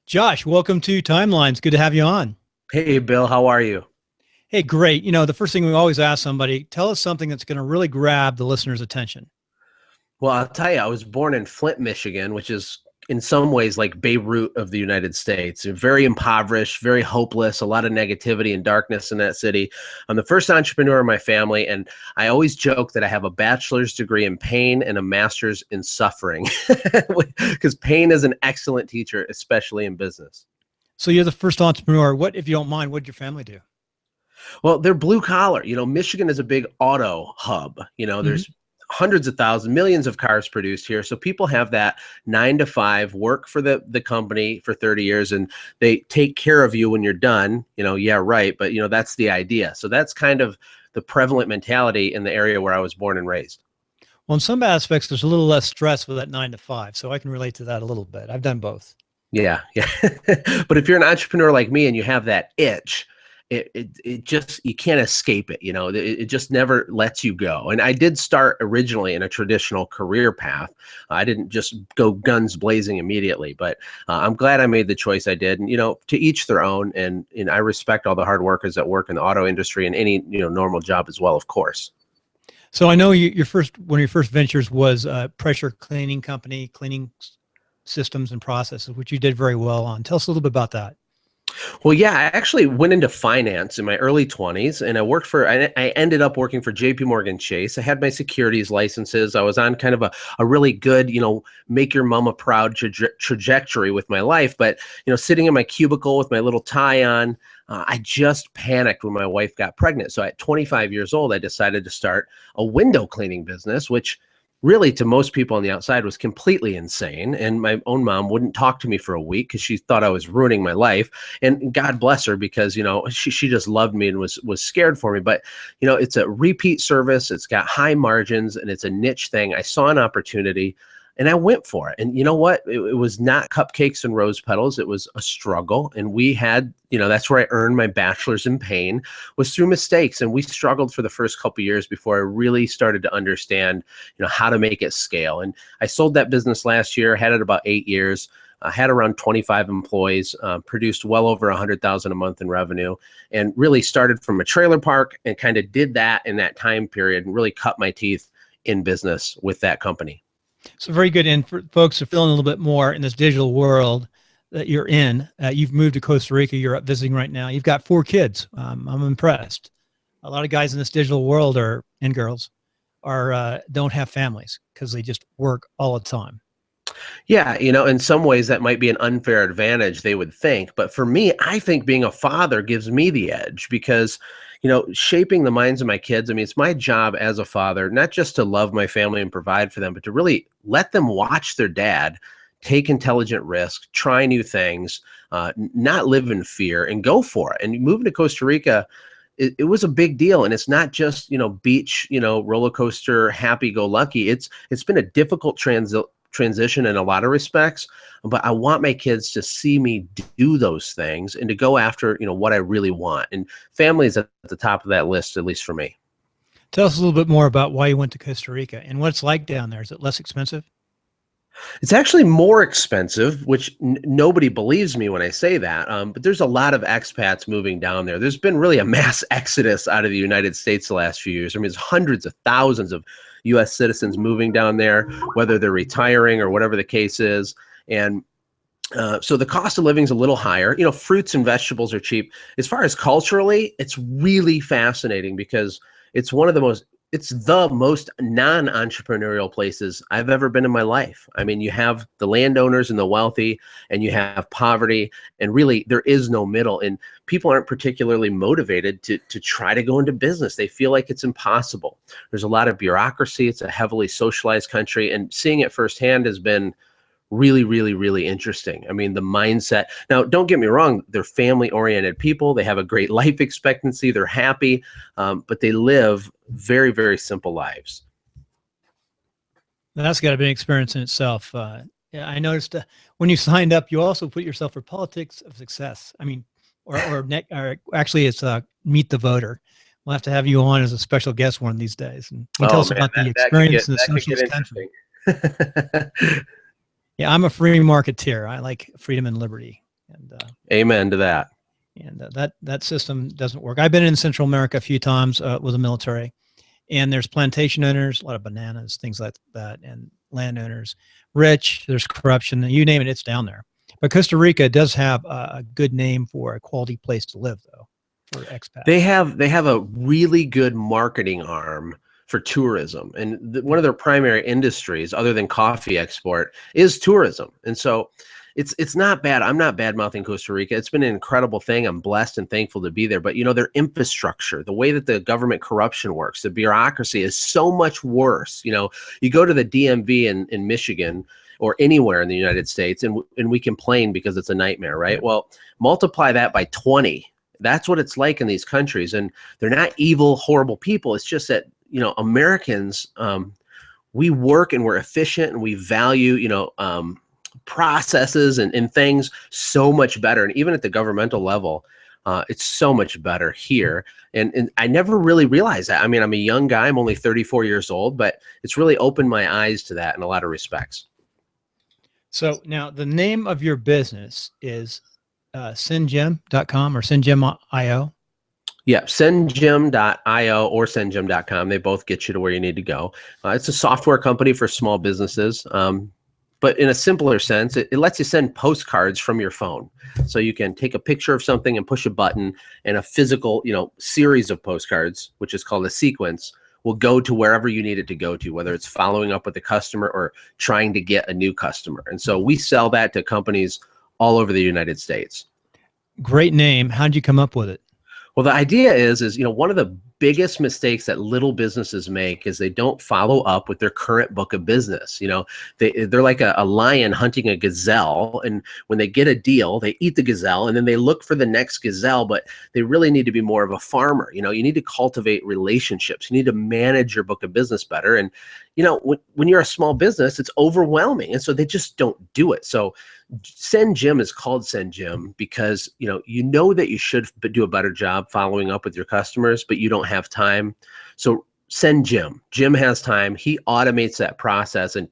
Josh, welcome to Timelines. Good to have you on. Hey, Bill, how are you? Hey, great. The first thing we always ask somebody, tell us something that's going to really grab the listener's attention. Well, I'll tell you, I was born in Flint, Michigan, which is in some ways like Beirut of the United States. Very impoverished, very hopeless, a lot of negativity and darkness in that city. I'm the first entrepreneur in my family, and I always joke that I have a bachelor's degree in pain and a master's in suffering because pain is an excellent teacher, especially in business. So you're the first entrepreneur. What, if you don't mind, what did your family do? Well, they're blue collar. Michigan is a big auto hub. Hmm. There's hundreds of thousands, millions of cars produced here. So people have that 9 to 5 work for the company for 30 years and they take care of you when you're done. Yeah, right. But, that's the idea. So that's kind of the prevalent mentality in the area where I was born and raised. Well, in some aspects, there's a little less stress with that 9 to 5. So I can relate to that a little bit. I've done both. Yeah, yeah. But if you're an entrepreneur like me and you have that itch, it just, you can't escape it. It just never lets you go. And I did start originally in a traditional career path. I didn't just go guns blazing immediately, but I'm glad I made the choice I did. And, to each their own. And I respect all the hard workers that work in the auto industry and any, normal job as well, of course. So I know one of your first ventures was a pressure cleaning company, cleaning systems and processes, which you did very well on. Tell us a little bit about that. Well, yeah, I actually went into finance in my early 20s and I ended up working for JP Morgan Chase. I had my securities licenses. I was on kind of a really good, make your mama proud trajectory with my life. But, sitting in my cubicle with my little tie on, I just panicked when my wife got pregnant. So at 25 years old, I decided to start a window cleaning business, which really to most people on the outside was completely insane. And my own mom wouldn't talk to me for a week because she thought I was ruining my life. And God bless her, because, she just loved me and was scared for me. But, it's a repeat service. It's got high margins and it's a niche thing. I saw an opportunity and I went for it. And you know what? It was not cupcakes and rose petals. It was a struggle. And we had, that's where I earned my bachelor's in pain, was through mistakes. And we struggled for the first couple of years before I really started to understand, how to make it scale. And I sold that business last year, had it about 8 years. Had around 25 employees, produced well over 100,000 a month in revenue, and really started from a trailer park and kind of did that in that time period and really cut my teeth in business with that company. So very good. And for folks who are feeling a little bit more in this digital world that you're in, you've moved to Costa Rica. You're up visiting right now. You've got 4 kids. I'm impressed. A lot of guys in this digital world and girls don't have families because they just work all the time. Yeah, in some ways that might be an unfair advantage, they would think. But for me, I think being a father gives me the edge because, shaping the minds of my kids, I mean, it's my job as a father, not just to love my family and provide for them, but to really let them watch their dad take intelligent risk, try new things, not live in fear and go for it. And moving to Costa Rica, it was a big deal. And it's not just, beach, roller coaster, happy go lucky. It's been a difficult transition in a lot of respects, but I want my kids to see me do those things and to go after, what I really want. And family is at the top of that list, at least for me. Tell us a little bit more about why you went to Costa Rica and what it's like down there. Is it less expensive? It's actually more expensive, which nobody believes me when I say that. But there's a lot of expats moving down there. There's been really a mass exodus out of the United States the last few years. I mean, there's hundreds of thousands of U.S. citizens moving down there, whether they're retiring or whatever the case is. And so the cost of living is a little higher. Fruits and vegetables are cheap. As far as culturally, it's really fascinating because it's the most non-entrepreneurial places I've ever been in my life. I mean, you have the landowners and the wealthy, and you have poverty, and really there is no middle. And people aren't particularly motivated to try to go into business. They feel like it's impossible. There's a lot of bureaucracy. It's a heavily socialized country, and seeing it firsthand has been really, really, really interesting. I mean, the mindset. Now, don't get me wrong, they're family-oriented people. They have a great life expectancy. They're happy, but they live very, very simple lives. That's got to be an experience in itself. Yeah, I noticed when you signed up, you also put yourself for politics of success. I mean, or actually, it's meet the voter. We'll have to have you on as a special guest one of these days, and you can tell us about the experience in the socialist country. Yeah, I'm a free marketeer. I like freedom and liberty. And Amen to that. that system doesn't work. I've been in Central America a few times with the military, and there's plantation owners, a lot of bananas, things like that, and landowners, rich. There's corruption, you name it, it's down there. But Costa Rica does have a good name for a quality place to live, though, for expats. They have a really good marketing arm for tourism, and one of their primary industries, other than coffee export, is tourism. And so it's not bad. I'm not bad mouthing Costa Rica. It's been an incredible thing. I'm blessed and thankful to be there. But their infrastructure, the way that the government corruption works, the bureaucracy is so much worse. You go to the DMV in Michigan or anywhere in the United States, and we complain because it's a nightmare, right? Yeah. Well, multiply that by 20. That's what it's like in these countries, and they're not evil, horrible people. It's just that Americans, we work and we're efficient, and we value processes and things so much better. And even at the governmental level, it's so much better here. And I never really realized that. I mean, I'm a young guy. I'm only 34 years old, but it's really opened my eyes to that in a lot of respects. So now the name of your business is SendGem.com or SendGem.io. Yeah, SendGem.io or SendGem.com. They both get you to where you need to go. It's a software company for small businesses. But in a simpler sense, it lets you send postcards from your phone. So you can take a picture of something and push a button, and a physical, series of postcards, which is called a sequence, will go to wherever you need it to go to, whether it's following up with the customer or trying to get a new customer. And so we sell that to companies all over the United States. Great name. How'd you come up with it? Well, the idea is one of the biggest mistakes that little businesses make is they don't follow up with their current book of business. They're like a lion hunting a gazelle, and when they get a deal, they eat the gazelle and then they look for the next gazelle, but they really need to be more of a farmer. You need to cultivate relationships. You need to manage your book of business better. And when you're a small business, it's overwhelming, and so they just don't do it. So SendGem is called SendGem because that you should do a better job following up with your customers, but you don't have time. So SendGem. Jim has time. He automates that process and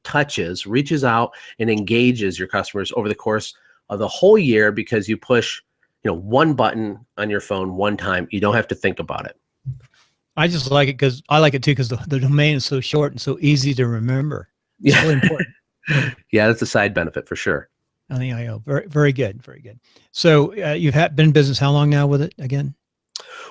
reaches out and engages your customers over the course of the whole year, because you push one button on your phone one time. You don't have to think about it. I just like it because I like it too, because the domain is so short and so easy to remember. It's really important. Yeah, that's a side benefit for sure. On the IO. Very, very good. Very good. So you've been in business how long now with it again?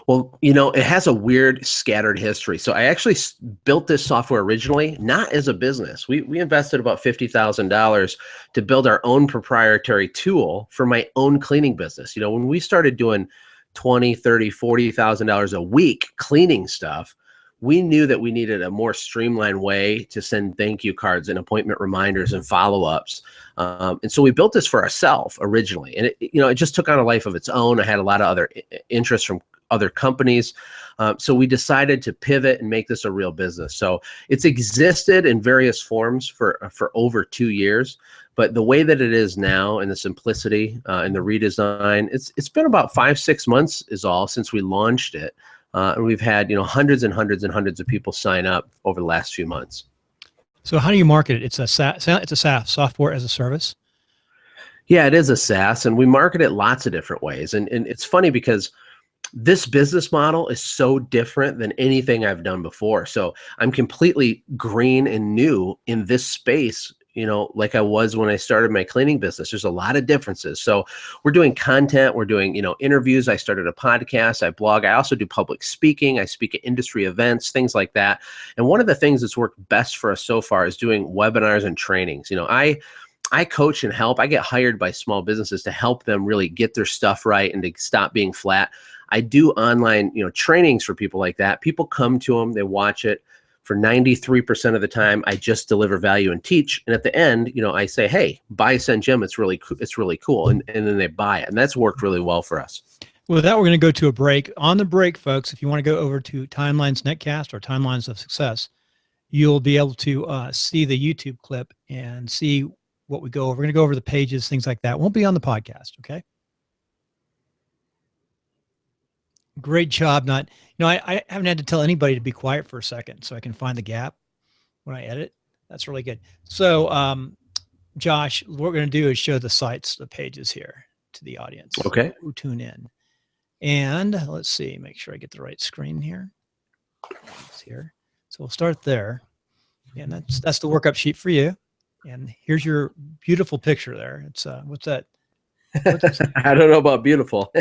Well, it has a weird scattered history. So I actually built this software originally not as a business. We invested about $50,000 to build our own proprietary tool for my own cleaning business. When we started doing $20,000, $30,000, $40,000 a week cleaning stuff, we knew that we needed a more streamlined way to send thank you cards and appointment reminders and follow-ups. And so we built this for ourselves originally. And it just took on a life of its own. I had a lot of other interests from other companies. So we decided to pivot and make this a real business. So it's existed in various forms for over 2 years. But the way that it is now, and the simplicity and the redesign, it's been about 5-6 months is all since we launched it. And we've had hundreds and hundreds and hundreds of people sign up over the last few months. So how do you market it? It's a SaaS, software as a service. Yeah, it is a SaaS, and we market it lots of different ways. And it's funny because this business model is so different than anything I've done before. So I'm completely green and new in this space, like I was when I started my cleaning business. There's a lot of differences. So we're doing content, we're doing, interviews. I started a podcast, I blog. I also do public speaking. I speak at industry events, things like that. And one of the things that's worked best for us so far is doing webinars and trainings. I coach and help. I get hired by small businesses to help them really get their stuff right and to stop being flat. I do online, trainings for people like that. People come to them, they watch it. For 93% of the time, I just deliver value and teach. And at the end, I say, hey, buy SendGem. It's really cool. And then they buy it. And that's worked really well for us. With that, we're going to go to a break. On the break, folks, if you want to go over to Timelines Netcast or Timelines of Success, you'll be able to see the YouTube clip and see what we go over. We're going to go over the pages, things like that. It won't be on the podcast, okay? Great job. I haven't had to tell anybody to be quiet for a second so I can find the gap when I edit. That's really good. So, Josh, what we're going to do is show the sites, the pages here to the audience Okay. who tune in. And let's see, make sure I get the right screen here. It's here. So we'll start there. And that's the workup sheet for you. And here's your beautiful picture there. It's what's that? What's it say? I don't know about beautiful.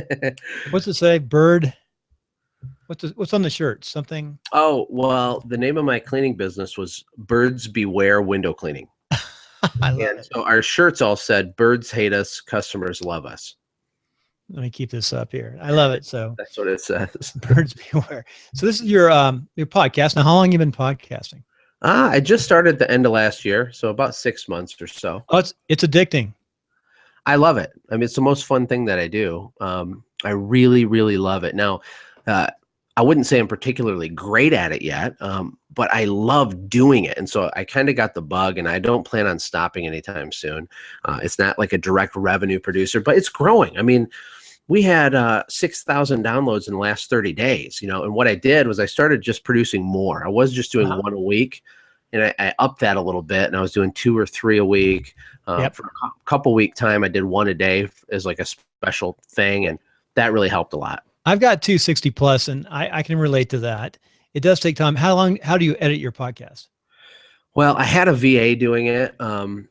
What's it say? Bird. What's on the shirt? Something. Oh, well, the name of my cleaning business was Birds Beware Window Cleaning. I love And it. so our shirts all said, birds hate us, customers love us. Let me keep this up here. I love it. So That's what it says. birds beware. So this is your podcast. Now, how long have you been podcasting? I just started the end of last year, so about 6 months or so. Oh, it's addicting. I love it. I mean, it's the most fun thing that I do. I really, really love it. Now, I wouldn't say I'm particularly great at it yet, but I love doing it. And so I kind of got the bug, and I don't plan on stopping anytime soon. It's not like a direct revenue producer, but it's growing. I mean, we had 6,000 downloads in the last 30 days, and what I did was I started just producing more. I was just doing one a week, and I upped that a little bit, and I was doing 2 or 3 a week. Yep. For a couple week time, I did 1 a day as like a special thing, and that really helped a lot. I've got 260 plus, and I can relate to that. It does take time. How do you edit your podcast? Well, I had a VA doing it, and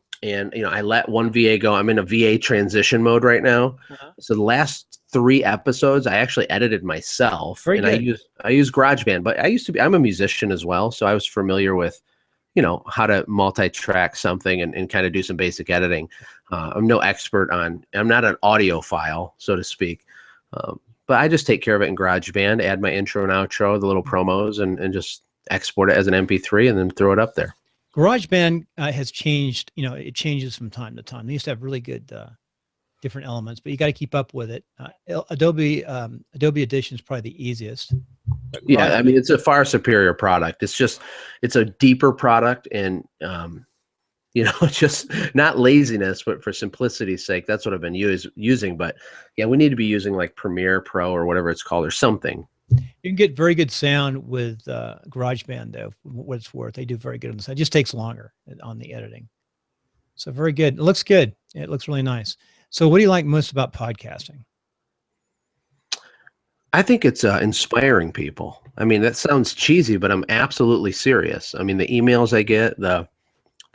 I let one VA go. I'm in a VA transition mode right now. So the last 3 episodes, I actually edited myself. Very and good. I use GarageBand, but I'm a musician as well, so I was familiar with how to multi-track something and kind of do some basic editing. I'm no expert I'm not an audiophile, so to speak. But I just take care of it in GarageBand, add my intro and outro, the little promos, and just export it as an MP3 and then throw it up there. GarageBand has changed. It changes from time to time. They used to have really good different elements, but you got to keep up with it. Adobe Audition is probably the easiest. Yeah, I mean, it's a far superior product. It's a deeper product, and just not laziness, but for simplicity's sake, that's what I've been using. But yeah, we need to be using like Premiere Pro or whatever it's called or something. You can get very good sound with GarageBand, though. For what it's worth, they do very good on the side. It just takes longer on the editing. So very good. It looks good. It looks really nice. So what do you like most about podcasting? I think it's inspiring people. I mean, that sounds cheesy, but I'm absolutely serious. I mean, the emails I get, the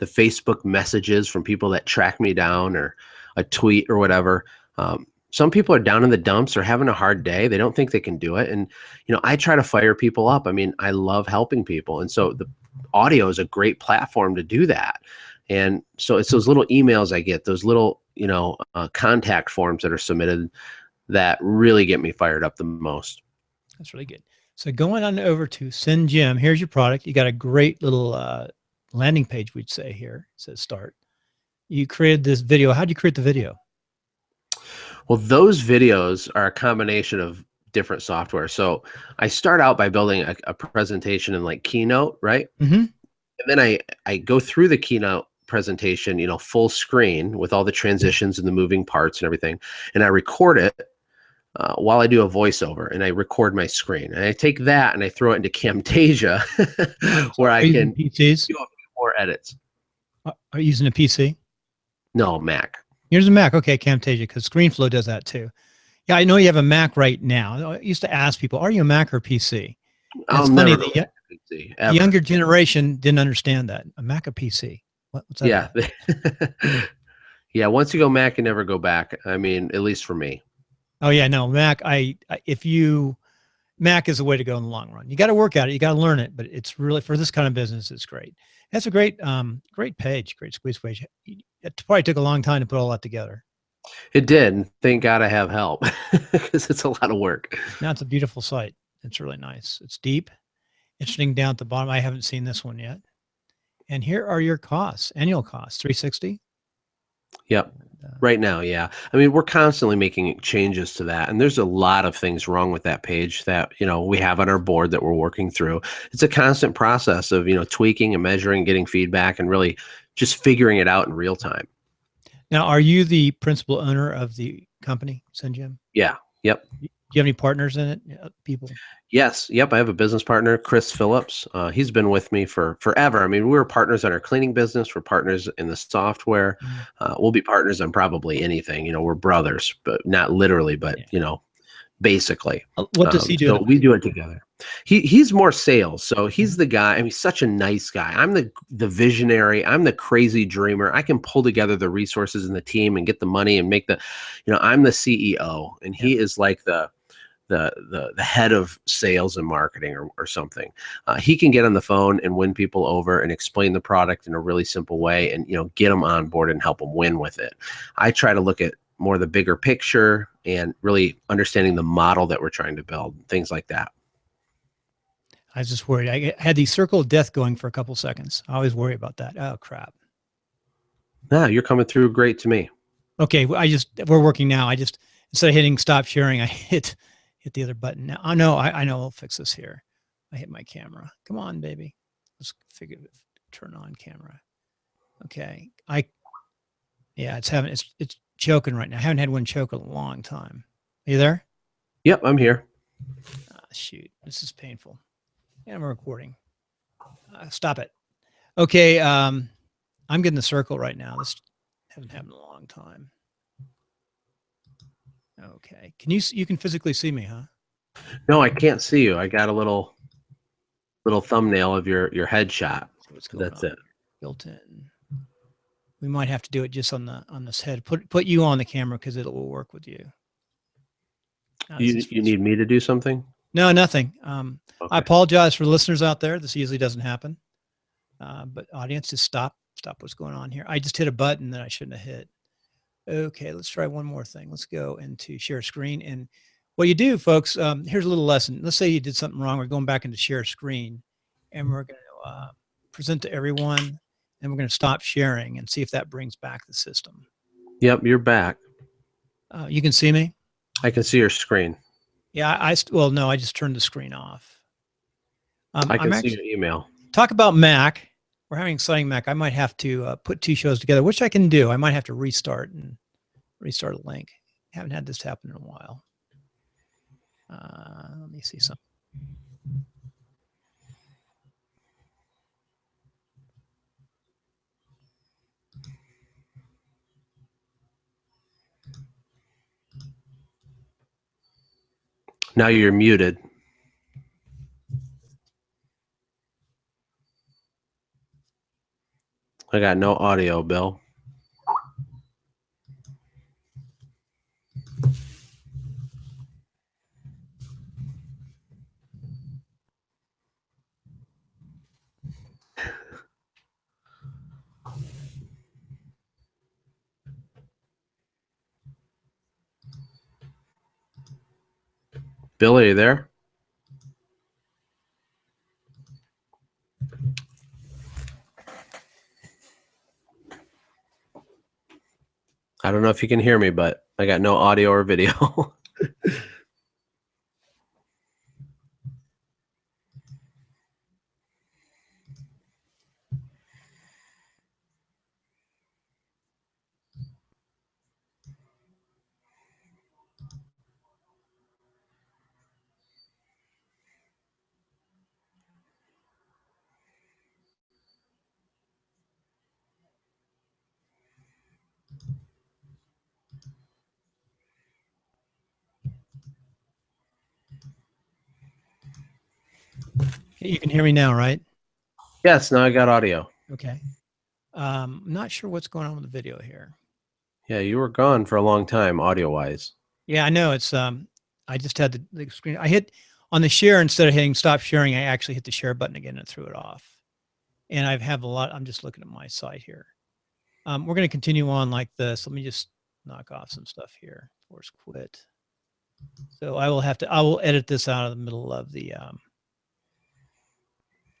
Facebook messages from people that track me down, or a tweet or whatever. Some people are down in the dumps or having a hard day. They don't think they can do it. And, I try to fire people up. I mean, I love helping people. And so the audio is a great platform to do that. And so it's those little emails I get, those little, contact forms that are submitted that really get me fired up the most. That's really good. So going on over to Send Jim, here's your product. You got a great little landing page, we'd say here. It says start. You created this video. How did you create the video? Well, those videos are a combination of different software. So I start out by building a presentation in like Keynote, right? Mm-hmm. And then I go through the Keynote presentation, full screen with all the transitions and the moving parts and everything. And I record it while I do a voiceover, and I record my screen. And I take that and I throw it into Camtasia where I can PCs? do a few more edits. Are you using a PC? No, Mac. Here's a Mac. Okay, Camtasia, because ScreenFlow does that too. Yeah, I know you have a Mac right now. I used to ask people, are you a Mac or PC? I'll it's funny, never go PC, the younger generation didn't understand that. A Mac or PC? What's that? Yeah. Yeah, once you go Mac, you never go back. I mean, at least for me. Oh yeah, no, Mac. Mac is the way to go in the long run. You got to work at it. You got to learn it, but it's really, for this kind of business, it's great. That's a great page, great squeeze page. It probably took a long time to put all that together. It did. Thank God I have help, because it's a lot of work. Now it's a beautiful site. It's really nice. It's deep. Interesting down at the bottom. I haven't seen this one yet. And here are your costs, annual costs, $360. Yep. Right now, yeah. I mean, we're constantly making changes to that, and there's a lot of things wrong with that page that we have on our board that we're working through. It's a constant process of tweaking and measuring, getting feedback, and really just figuring it out in real time. Now, are you the principal owner of the company, Send Jim? Yeah. Yep. you have any partners in it? Yeah, people. Yes. Yep. I have a business partner, Chris Phillips. He's been with me for forever. I mean, we were partners on our cleaning business. We're partners in the software. Mhm. We'll be partners on probably anything. You know, we're brothers, but not literally, but, Yeah. you know, basically. What does he do in So the we business? do it together. He's more sales. So he's Mhm. the guy. I mean, he's such a nice guy. I'm the visionary. I'm the crazy dreamer. I can pull together the resources in the team and get the money and make the, you know, I'm the CEO, and Yeah. he is like the head of sales and marketing or something. He can get on the phone and win people over and explain the product in a really simple way, and, you know, get them on board and help them win with it. I try to look at more the bigger picture and really understanding the model that we're trying to build, things like that. I was just worried. I had the circle of death going for a couple seconds. I always worry about that. Oh crap. Yeah, you're coming through great to me. Okay, we're working now. I just, instead of hitting stop sharing, I hit the other button. Now I know I'll fix this here. I hit my camera. Come on, baby. Let's figure turn on camera. Okay. Yeah, it's choking right now. I haven't had one choke in a long time. Are you there? Yep, I'm here. Shoot, this is painful. And I'm recording. Stop it. Okay, I'm getting the circle right now. This hasn't happened in a long time. Okay, you can physically see me, huh? No, I can't see you. I got a little thumbnail of your headshot. See what's So going that's on. it. Built in. We might have to do it just on this head. Put you on the camera because it will work with you. You need me to do something? No, nothing. I Okay. apologize for the listeners out there. This usually doesn't happen. But audience, just stop what's going on here. I just hit a button that I shouldn't have hit. Okay, let's try one more thing. Let's go into share screen. And what you do, folks, here's a little lesson. Let's say you did something wrong. We're going back into share screen, and we're going to present to everyone, and we're going to stop sharing and see if that brings back the system. Yep, you're back. You can see me? I can see your screen. Yeah, well, no, I just turned the screen off. I can see your email. Talk about Mac. We're having exciting Mac. I might have to put two shows together, which I can do. I might have to restart a link. Haven't had this happen in a while. Let me see something. Now you're muted. I got no audio, Bill. Bill, are you there? I don't know if you can hear me, but I got no audio or video. You can hear me now, right? Yes, now I got audio. Okay. Not sure what's going on with the video here. Yeah, you were gone for a long time, audio-wise. Yeah, I know. It's I just had the screen. I hit on the share instead of hitting stop sharing. I actually hit the share button again and threw it off. And I have a lot. I'm just looking at my site here. We're going to continue on like this. Let me just knock off some stuff here. Force quit. So I will edit this out of the middle of the.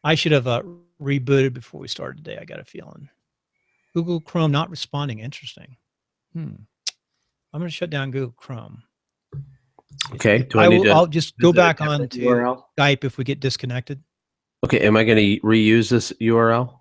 I should have rebooted before we started today. I got a feeling. Google Chrome not responding. Interesting. I'm going to shut down Google Chrome. Okay. Do I need to? I'll just go back on to URL? Skype if we get disconnected. Okay. Am I going to reuse this URL?